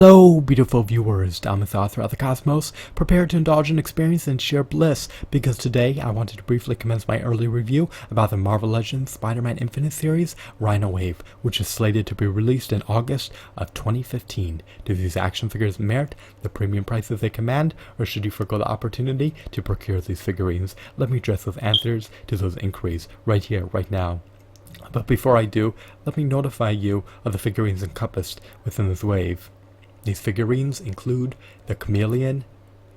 Hello, beautiful viewers down the thought throughout the cosmos. Prepare to indulge in experience and share bliss, because today I wanted to briefly commence my early review about the Marvel Legends Spider-Man Infinite series, Rhino Wave, which is slated to be released in August of 2015. Do these action figures merit the premium prices they command, or should you forgo the opportunity to procure these figurines? Let me address those answers to those inquiries right here, right now. But before I do, let me notify you of the figurines encompassed within this wave. These figurines include the Chameleon,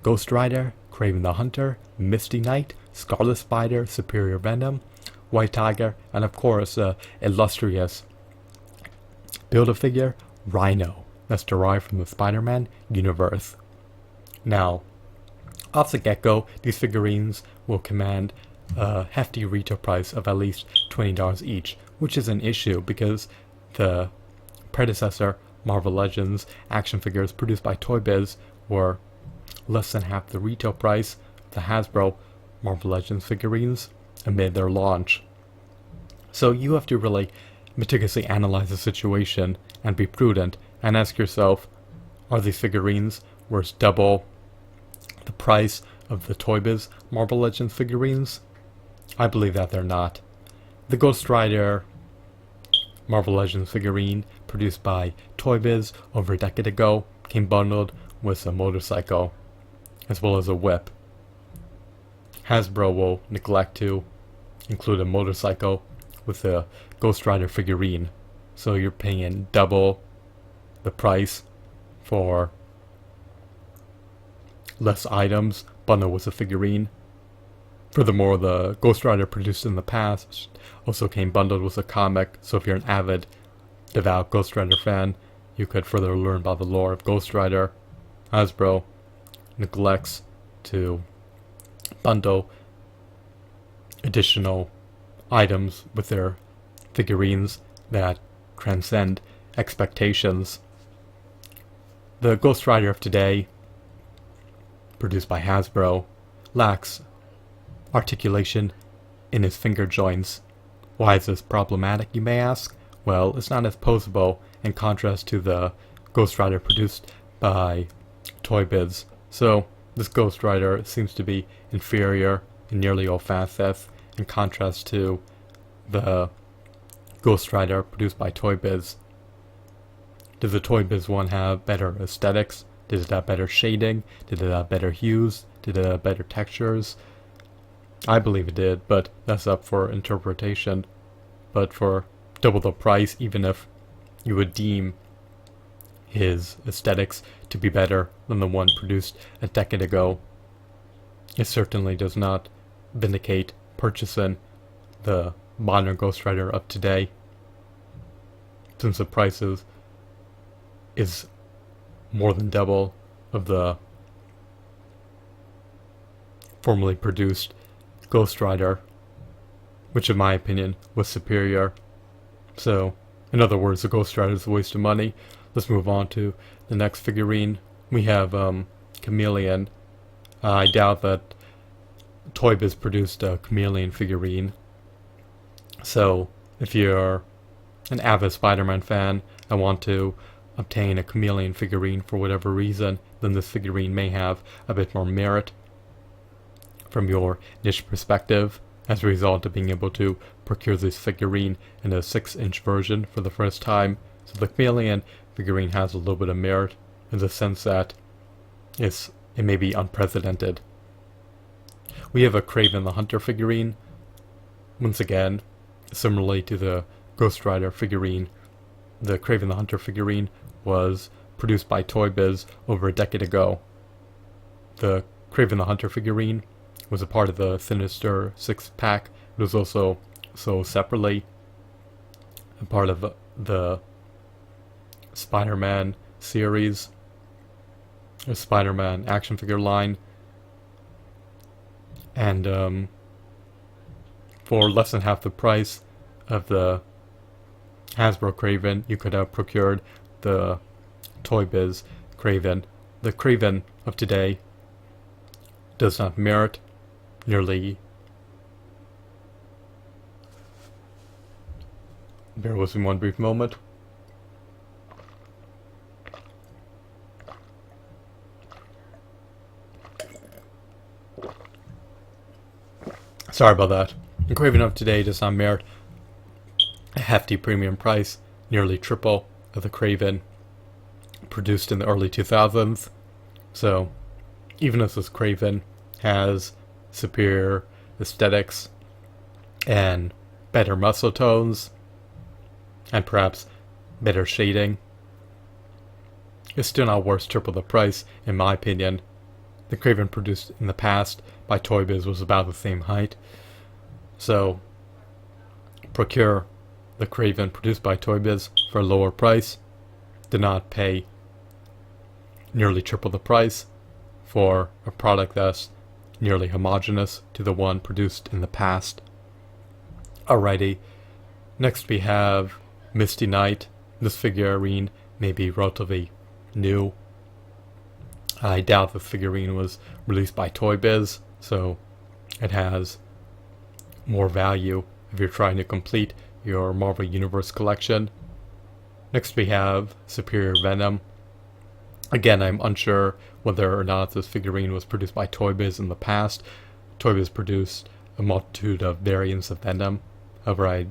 Ghost Rider, Kraven the Hunter, Misty Knight, Scarlet Spider, Superior Venom, White Tiger, and of course, illustrious Build-A-Figure Rhino, that's derived from the Spider-Man universe. Now, off the get-go, these figurines will command a hefty retail price of at least $20 each, which is an issue because the predecessor Marvel Legends action figures produced by Toy Biz were less than half the retail price of the Hasbro Marvel Legends figurines amid their launch. So you have to really meticulously analyze the situation and be prudent and ask yourself, are these figurines worth double the price of the Toy Biz Marvel Legends figurines? I believe that they're not. The Ghost Rider Marvel Legends figurine produced by Toy Biz over a decade ago came bundled with a motorcycle as well as a whip. Hasbro will neglect to include a motorcycle with the Ghost Rider figurine, so you're paying double the price for less items bundled with a figurine. Furthermore, the Ghost Rider produced in the past also came bundled with a comic, so if you're an avid, devout Ghost Rider fan, you could further learn about the lore of Ghost Rider. Hasbro neglects to bundle additional items with their figurines that transcend expectations. The Ghost Rider of today, produced by Hasbro, lacks articulation in his finger joints. Why is this problematic, you may ask? Well, it's not as poseable in contrast to the Ghost Rider produced by Toy Biz. So this Ghost Rider seems to be inferior in nearly all facets in contrast to the Ghost Rider produced by Toy Biz. Does the Toy Biz one have better aesthetics? Did it have better shading? Did it have better hues? Did it have better textures? I believe it did, but that's up for interpretation. But for double the price, even if you would deem his aesthetics to be better than the one produced a decade ago, it certainly does not vindicate purchasing the modern Ghost Rider of today, since the prices is more than double of the formerly produced Ghost Rider, which in my opinion was superior. So, in other words, the Ghost Rider is a waste of money. Let's move on to the next figurine. We have Chameleon. I doubt that Toy Biz produced a Chameleon figurine. So, if you're an avid Spider-Man fan and want to obtain a Chameleon figurine for whatever reason, then this figurine may have a bit more merit from your niche perspective, as a result of being able to procure this figurine in a 6-inch version for the first time. So the Chameleon figurine has a little bit of merit in the sense that it may be unprecedented. We have a Kraven the Hunter figurine. Once again, similarly to the Ghost Rider figurine, the Kraven the Hunter figurine was produced by Toy Biz over a decade ago. The Kraven the Hunter figurine was a part of the Sinister Six-Pack. It was also sold separately, a part of the Spider-Man series, a Spider-Man action figure line, and for less than half the price of the Hasbro Kraven, you could have procured the Toy Biz Kraven. The Kraven of today does not merit nearly. Bear with me one brief moment. Sorry about that. The Kraven of today does not merit a hefty premium price, nearly triple of the Kraven produced in the early 2000s. So, even if this Kraven has superior aesthetics and better muscle tones, and perhaps better shading, it's still not worth triple the price, in my opinion. The Kraven produced in the past by Toy Biz was about the same height. So, procure the Kraven produced by Toy Biz for a lower price. Do not pay nearly triple the price for a product that's nearly homogeneous to the one produced in the past. Alrighty, next we have Misty Knight. This figurine may be relatively new. I doubt the figurine was released by Toy Biz, so it has more value if you're trying to complete your Marvel Universe collection. Next we have Superior Venom. Again, I'm unsure whether or not this figurine was produced by Toy Biz in the past. Toy Biz produced a multitude of variants of Venom. However, I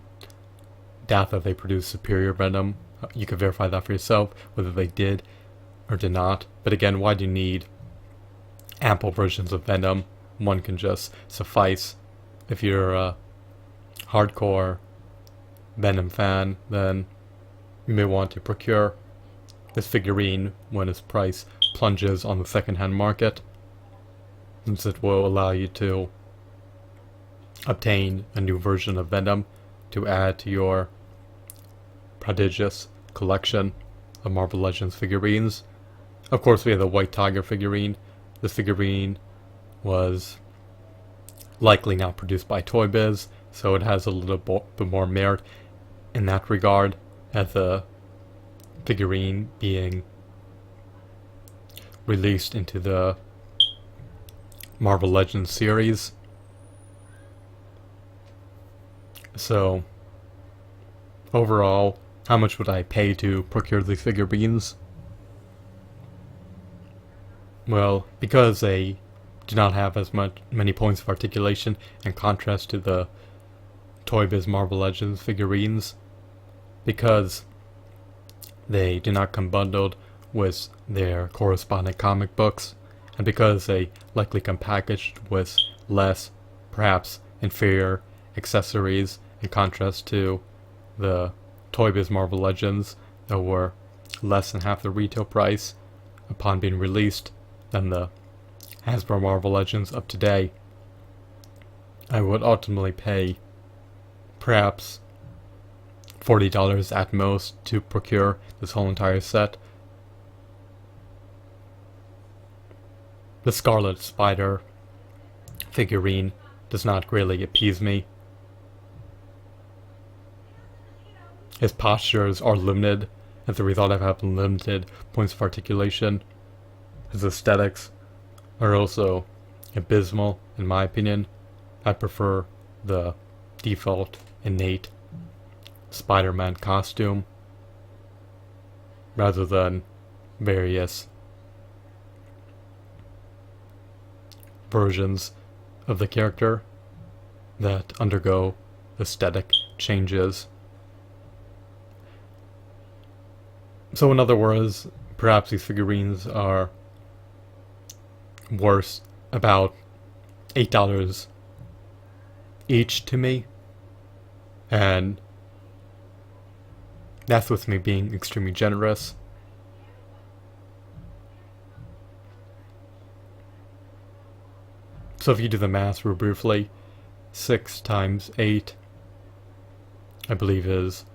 doubt that they produced Superior Venom. You can verify that for yourself, whether they did or did not. But again, why do you need ample versions of Venom? One can just suffice. If you're a hardcore Venom fan, then you may want to procure this figurine when its price plunges on the second-hand market, since it will allow you to obtain a new version of Venom to add to your prodigious collection of Marvel Legends figurines. Of course, we have the White Tiger figurine. This figurine was likely not produced by Toy Biz, so it has a little bit more merit in that regard, as a figurine being released into the Marvel Legends series. So, overall, how much would I pay to procure these figurines? Well, because they do not have as many points of articulation in contrast to the Toy Biz Marvel Legends figurines, because they do not come bundled with their corresponding comic books, and because they likely come packaged with less, perhaps inferior accessories in contrast to the Toy Biz Marvel Legends that were less than half the retail price upon being released than the Hasbro Marvel Legends of today, I would ultimately pay perhaps $40 at most to procure this whole entire set. The Scarlet Spider figurine does not greatly appease me. His postures are limited as a result of having limited points of articulation. His aesthetics are also abysmal, in my opinion. I prefer the default, innate Spider-Man costume rather than various versions of the character that undergo aesthetic changes. So in other words, perhaps these figurines are worth about $8 each to me, and that's with me being extremely generous. So if you do the math real briefly, 6 times 8, I believe, is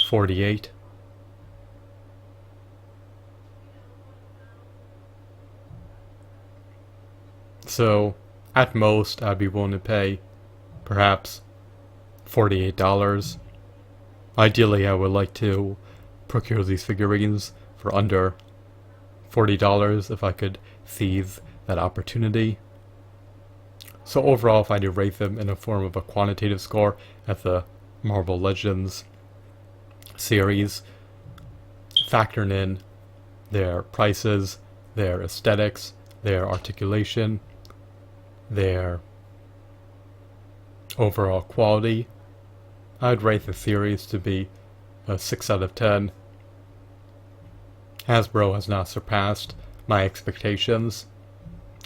48. So, at most, I'd be willing to pay perhaps $48. Ideally, I would like to procure these figurines for under $40 if I could seize that opportunity. So overall, if I do rate them in the form of a quantitative score at the Marvel Legends series, factoring in their prices, their aesthetics, their articulation, their overall quality, I'd rate the series to be a 6 out of 10. Hasbro has not surpassed my expectations.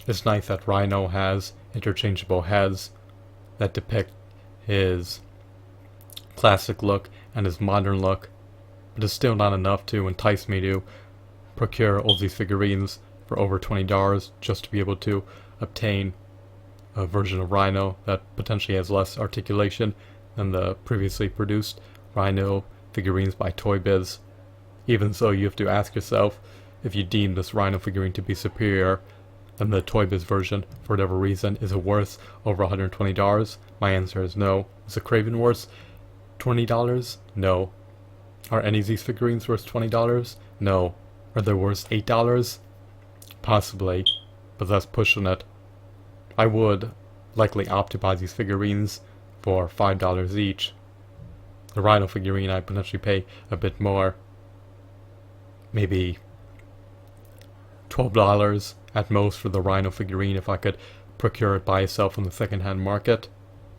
It's nice that Rhino has interchangeable heads that depict his classic look and his modern look, but it's still not enough to entice me to procure all these figurines for over $20 just to be able to obtain a version of Rhino that potentially has less articulation than the previously produced Rhino figurines by Toy Biz. Even so, you have to ask yourself if you deem this Rhino figurine to be superior than the Toy Biz version for whatever reason. Is it worth over $120? My answer is no. Is it Kraven worth $20? No. Are any of these figurines worth $20? No. Are they worth $8? Possibly, but that's pushing it. I would likely opt to buy these figurines for $5 each. The Rhino figurine I'd potentially pay a bit more. Maybe $12 at most for the Rhino figurine if I could procure it by itself on the second-hand market.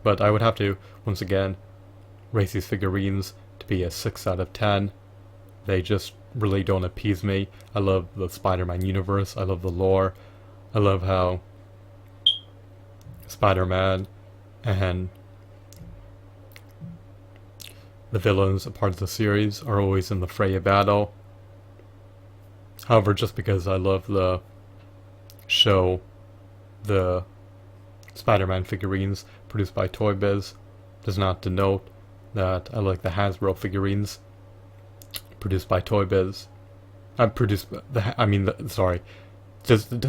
But I would have to, once again, rate these figurines to be a 6 out of 10. They just really don't appease me. I love the Spider-Man universe. I love the lore. I love how Spider-Man and the villains, a part of the series, are always in the fray of battle. However, just because I love the show, the Spider-Man figurines produced by Toy Biz, does not denote that I like the Hasbro figurines produced by Toy Biz. Does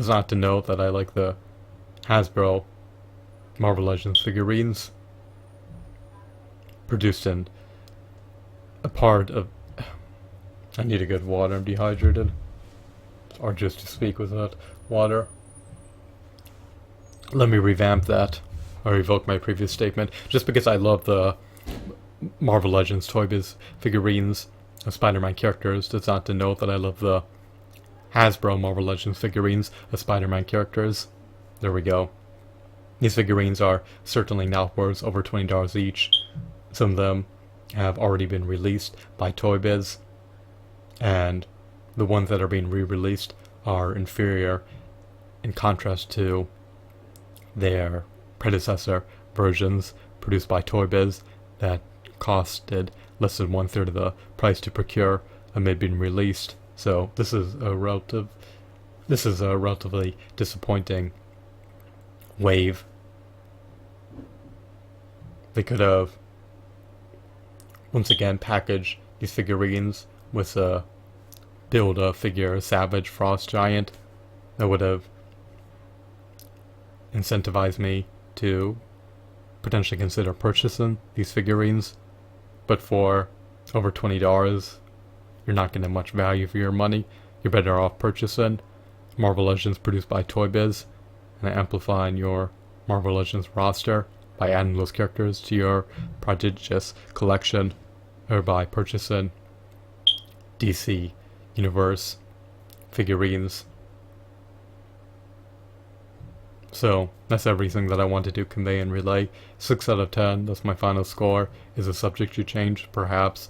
not denote that I like the Hasbro Marvel Legends figurines produced in a part of... I need a good water, I'm dehydrated. It's arduous to speak without water. Let me revamp that, or revoke my previous statement. Just because I love the Marvel Legends Toy Biz figurines of Spider-Man characters does not denote that I love the Hasbro Marvel Legends figurines of Spider-Man characters. There we go. These figurines are certainly not worth over $20 each. Some of them have already been released by Toy Biz, and the ones that are being re-released are inferior in contrast to their predecessor versions produced by Toy Biz that costed less than 1/3 of the price to procure amid being released. So this is a relatively disappointing wave. They could have once again packaged these figurines with a Build-A-Figure Savage Frost Giant that would have incentivized me to potentially consider purchasing these figurines. But for over $20, you're not getting much value for your money. You're better off purchasing Marvel Legends produced by Toy Biz and amplifying your Marvel Legends roster by adding those characters to your prodigious collection, or by purchasing DC Universe figurines. So that's everything that I wanted to convey and relay. 6 out of 10, that's my final score. Is it subject to change? Perhaps.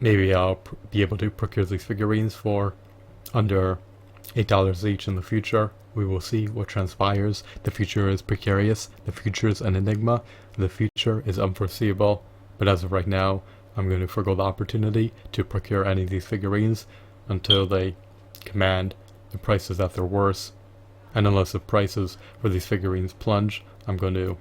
Maybe I'll be able to procure these figurines for under $8 each in the future. We will see what transpires. The future is precarious, the future is an enigma, the future is unforeseeable. But as of right now, I'm going to forgo the opportunity to procure any of these figurines until they command the prices that they're worth. And unless the prices for these figurines plunge, I'm going to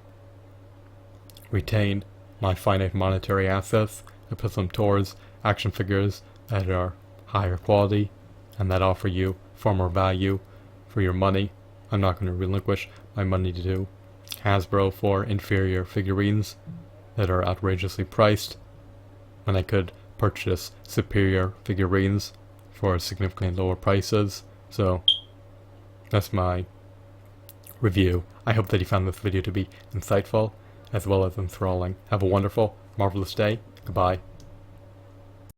retain my finite monetary assets and put them towards action figures that are higher quality and that offer you far more value for your money. I'm not going to relinquish my money to Hasbro for inferior figurines that are outrageously priced when I could purchase superior figurines for significantly lower prices. So that's my review. I hope that you found this video to be insightful as well as enthralling. Have a wonderful, marvelous day. Goodbye.